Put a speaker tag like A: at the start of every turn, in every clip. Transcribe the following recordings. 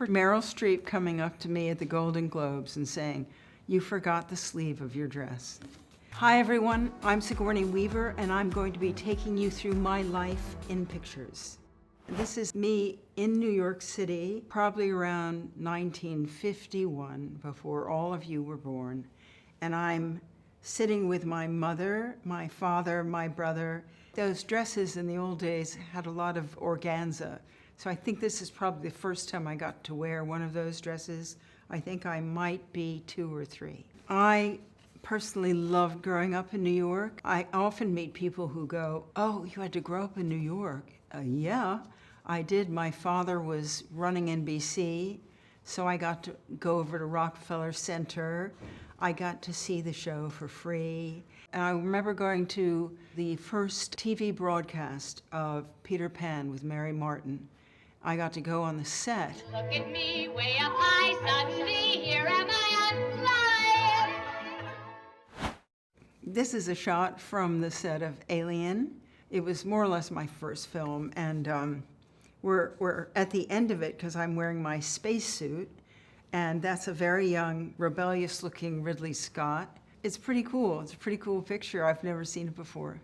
A: remember Meryl Streep coming up to me at the Golden Globes and saying, "You forgot the sleeve of your dress." Hi everyone, I'm Sigourney Weaver and I'm going to be taking you through my life in pictures. This is me in New York City, probably around 1951, before all of you were born. And I'm sitting with my mother, my father, my brother. Those dresses in the old days had a lot of organza. So I think this is probably the first time I got to wear one of those dresses. I think I might be 2 or 3. I personally loved growing up in New York. I often meet people who go, "Oh, you had to grow up in New York." Yeah, I did. My father was running NBC, so I got to go over to Rockefeller Center. I got to see the show for free. And I remember going to the first TV broadcast of Peter Pan with Mary Martin. I got to go on the set.
B: Look at me, way up high, suddenly here am I on fire.
A: This is a shot from the set of Alien. It was more or less my first film, and we're at the end of it because I'm wearing my spacesuit, and that's a very young, rebellious-looking Ridley Scott. It's pretty cool. It's a pretty cool picture. I've never seen it before.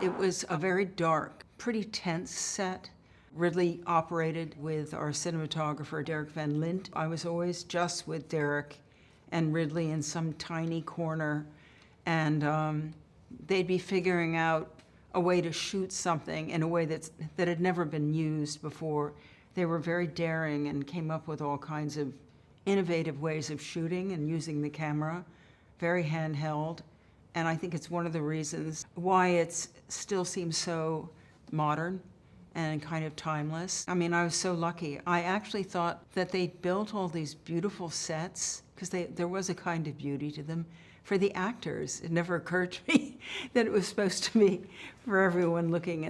A: It was a very dark, pretty tense set. Ridley operated with our cinematographer, Derek Van Lint. I was always just with Derek and Ridley in some tiny corner, and they'd be figuring out a way to shoot something in a way that had never been used before. They were very daring and came up with all kinds of innovative ways of shooting and using the camera, very handheld. And I think it's one of the reasons why it still seems so modern and kind of timeless. I mean, I was so lucky. I actually thought that they built all these beautiful sets, because there was a kind of beauty to them, for the actors. It never occurred to me that it was supposed to be for everyone looking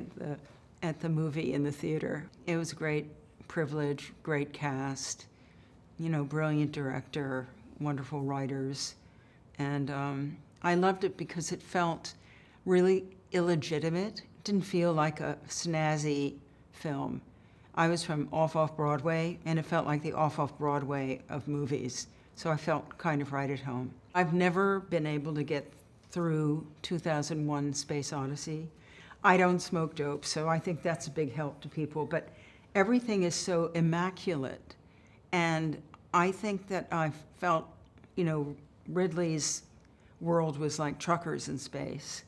A: at the movie in the theater. It was a great privilege, great cast, you know, brilliant director, wonderful writers. And I loved it because it felt really illegitimate. It didn't feel like a snazzy film. I was from off-Broadway, and it felt like the off-Broadway of movies. So I felt kind of right at home. I've never been able to get through 2001: Space Odyssey. I don't smoke dope, so I think that's a big help to people, but everything is so immaculate. And I think that I felt, you know, Ridley's world was like truckers in space.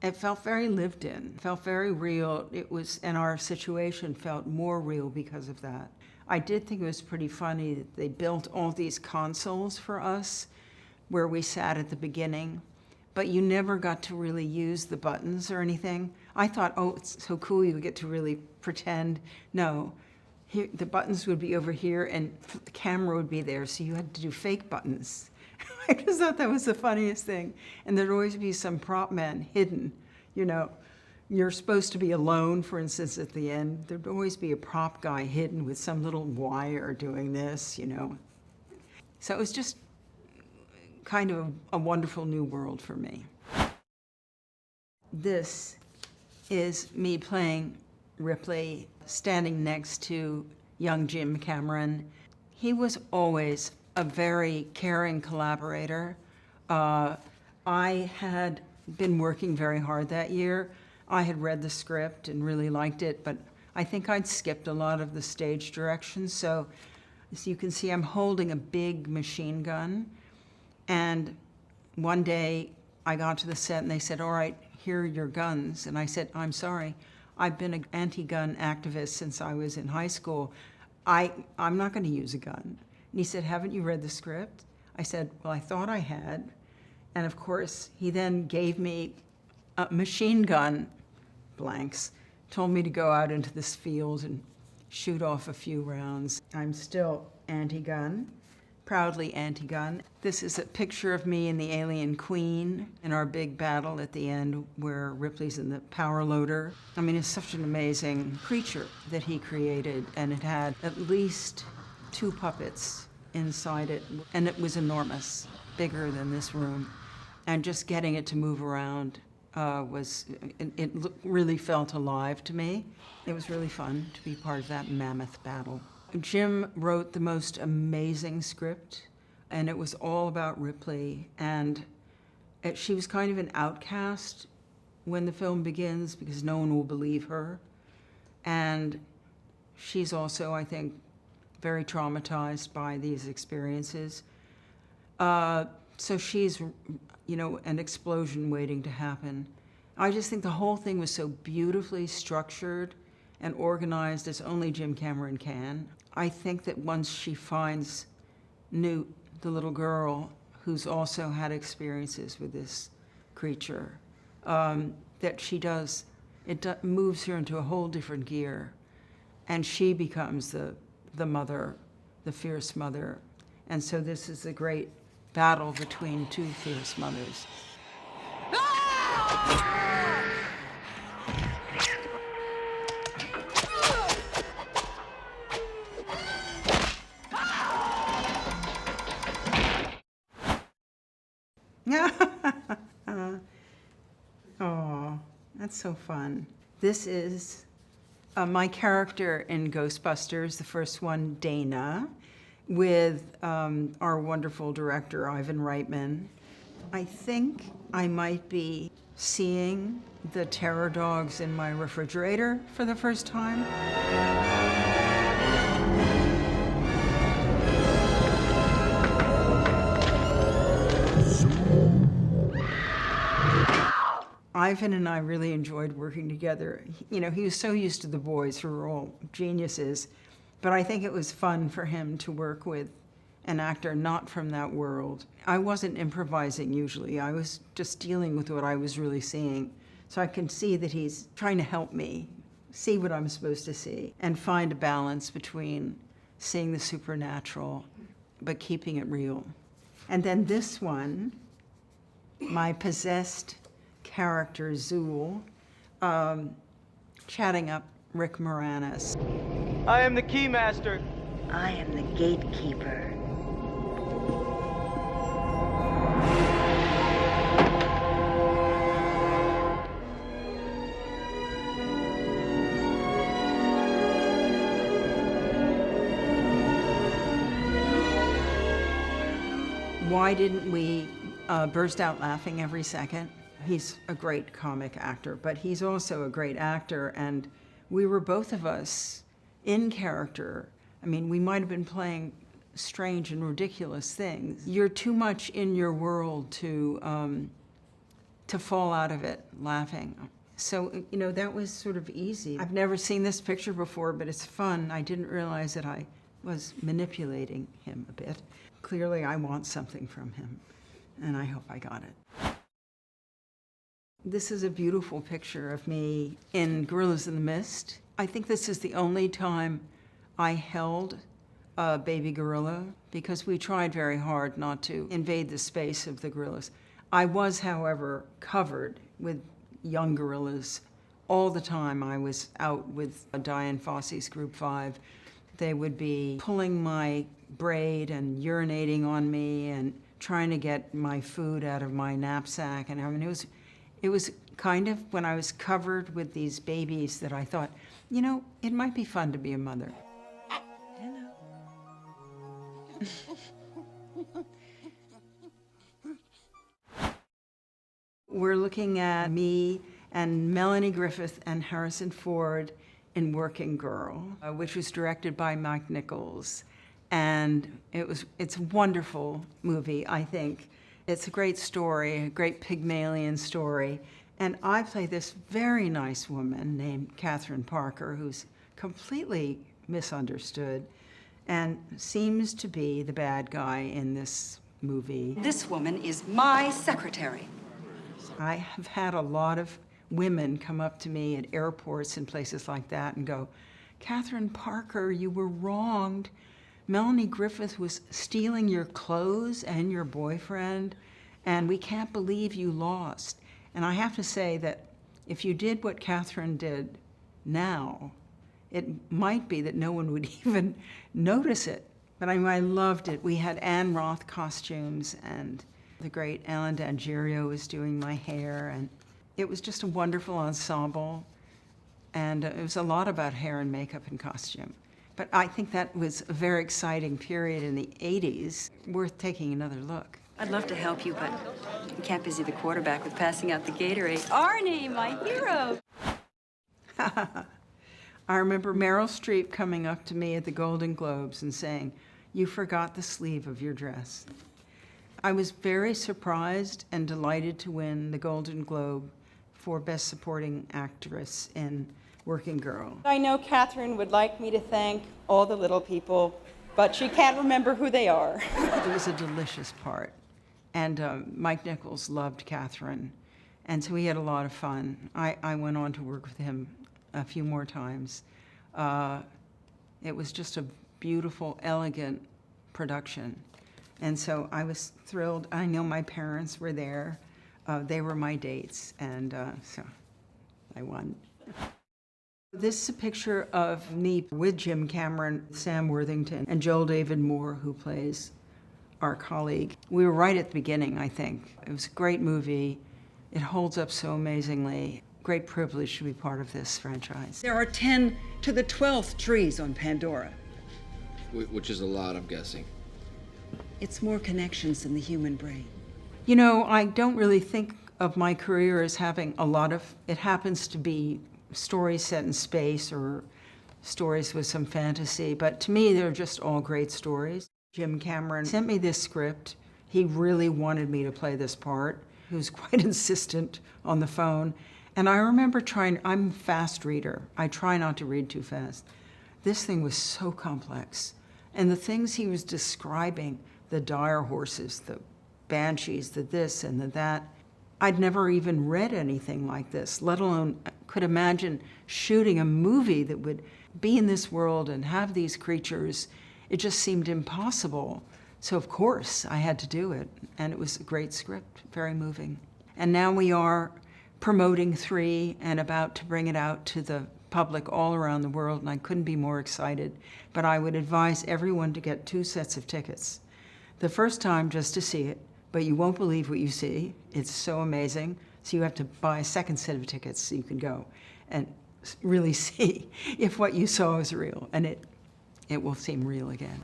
A: It felt very lived in, felt very real. It was, and our situation felt more real because of that. I did think it was pretty funny that they built all these consoles for us where we sat at the beginning, but you never got to really use the buttons or anything. I thought, oh, it's so cool, you get to really pretend. No, here, the buttons would be over here and the camera would be there, so you had to do fake buttons. I just thought that was the funniest thing. And there'd always be some prop man hidden, you know. You're supposed to be alone, for instance, at the end. There'd always be a prop guy hidden with some little wire doing this, you know. So it was just kind of a wonderful new world for me. This is me playing Ripley, standing next to young Jim Cameron. He was always a very caring collaborator. I had been working very hard that year. I had read the script and really liked it, but I think I'd skipped a lot of the stage directions. So as you can see, I'm holding a big machine gun. And one day I got to the set and they said, "All right, here are your guns." And I said, "I'm sorry, I've been an anti-gun activist since I was in high school. I'm not going to use a gun." And he said, "Haven't you read the script?" I said, "Well, I thought I had." And of course, he then gave me a machine gun, blanks, told me to go out into this field and shoot off a few rounds. I'm still anti-gun, proudly anti-gun. This is a picture of me and the alien queen in our big battle at the end where Ripley's in the power loader. I mean, it's such an amazing creature that he created, and it had at least 2 puppets inside it, and it was enormous, bigger than this room. and just getting it to move around really felt alive to me. It was really fun to be part of that mammoth battle. Jim wrote the most amazing script, and it was all about Ripley, and she was kind of an outcast when the film begins because no one will believe her. And she's also, I think, very traumatized by these experiences. So she's, an explosion waiting to happen. I just think the whole thing was so beautifully structured and organized as only Jim Cameron can. I think that once she finds Newt, the little girl, who's also had experiences with this creature, that she does, moves her into a whole different gear. And she becomes the mother, the fierce mother. And so this is a great battle between two fierce mothers. Oh, that's so fun. This is my character in Ghostbusters, the first one, Dana, with our wonderful director, Ivan Reitman. I think I might be seeing the terror dogs in my refrigerator for the first time. Ivan and I really enjoyed working together. He was so used to the boys who were all geniuses, but I think it was fun for him to work with an actor not from that world. I wasn't improvising usually. I was just dealing with what I was really seeing. So I can see that he's trying to help me see what I'm supposed to see and find a balance between seeing the supernatural but keeping it real. And then this one, my possessed character, Zool, chatting up Rick Moranis.
C: I am the Keymaster.
D: I am the Gatekeeper.
A: Why didn't we burst out laughing every second? He's a great comic actor, but he's also a great actor, and we were both of us in character. I mean, we might have been playing strange and ridiculous things. You're too much in your world to fall out of it laughing. So, that was sort of easy. I've never seen this picture before, but it's fun. I didn't realize that I was manipulating him a bit. Clearly, I want something from him, and I hope I got it. This is a beautiful picture of me in Gorillas in the Mist. I think this is the only time I held a baby gorilla because we tried very hard not to invade the space of the gorillas. I was, however, covered with young gorillas all the time. I was out with Diane Fossey's Group 5. They would be pulling my braid and urinating on me and trying to get my food out of my knapsack. And I mean, it was kind of when I was covered with these babies that I thought, it might be fun to be a mother. We're looking at me and Melanie Griffith and Harrison Ford in Working Girl, which was directed by Mike Nichols. And it's a wonderful movie, I think. It's a great story, a great Pygmalion story. And I play this very nice woman named Catherine Parker, who's completely misunderstood and seems to be the bad guy in this movie.
E: This woman is my secretary.
A: I have had a lot of women come up to me at airports and places like that and go, Catherine Parker, you were wronged. Melanie Griffith was stealing your clothes and your boyfriend, and we can't believe you lost. And I have to say that if you did what Catherine did now, it might be that no one would even notice it. But I loved it. We had Anne Roth costumes, and The great Alan D'Angerio was doing my hair, and it was just a wonderful ensemble. And it was a lot about hair and makeup and costume. But I think that was a very exciting period in the 80s, worth taking another look.
E: I'd love to help you, but you can't busy the quarterback with passing out the Gatorade. Arnie, my hero!
A: I remember Meryl Streep coming up to me at the Golden Globes and saying, "You forgot the sleeve of your dress." I was very surprised and delighted to win the Golden Globe for Best Supporting Actress in Working Girl.
F: I know Catherine would like me to thank all the little people, but she can't remember who they are.
A: It was a delicious part. And Mike Nichols loved Catherine, and so we had a lot of fun. I went on to work with him a few more times. It was just a beautiful, elegant production. And so I was thrilled. I know my parents were there. They were my dates, and so I won. This is a picture of me with Jim Cameron, Sam Worthington, and Joel David Moore, who plays our colleague. We were right at the beginning, I think. It was a great movie. It holds up so amazingly. Great privilege to be part of this franchise.
E: There are 10 to the 12th trees on Pandora.
G: Which is a lot, I'm guessing.
E: It's more connections than the human brain.
A: You know, I don't really think of my career as having a lot of, it happens to be stories set in space or stories with some fantasy, but to me, they're just all great stories. Jim Cameron sent me this script. He really wanted me to play this part. He was quite insistent on the phone. And I remember I'm a fast reader. I try not to read too fast. This thing was so complex. And the things he was describing, the dire horses, the banshees, the this and the that, I'd never even read anything like this, let alone could imagine shooting a movie that would be in this world and have these creatures. It just seemed impossible. So of course I had to do it. And it was a great script, very moving. And now we are promoting 3 and about to bring it out to the public all around the world, and I couldn't be more excited. But I would advise everyone to get 2 sets of tickets. The first time just to see it, but you won't believe what you see. It's so amazing. So you have to buy a second set of tickets so you can go and really see if what you saw is real, and it will seem real again.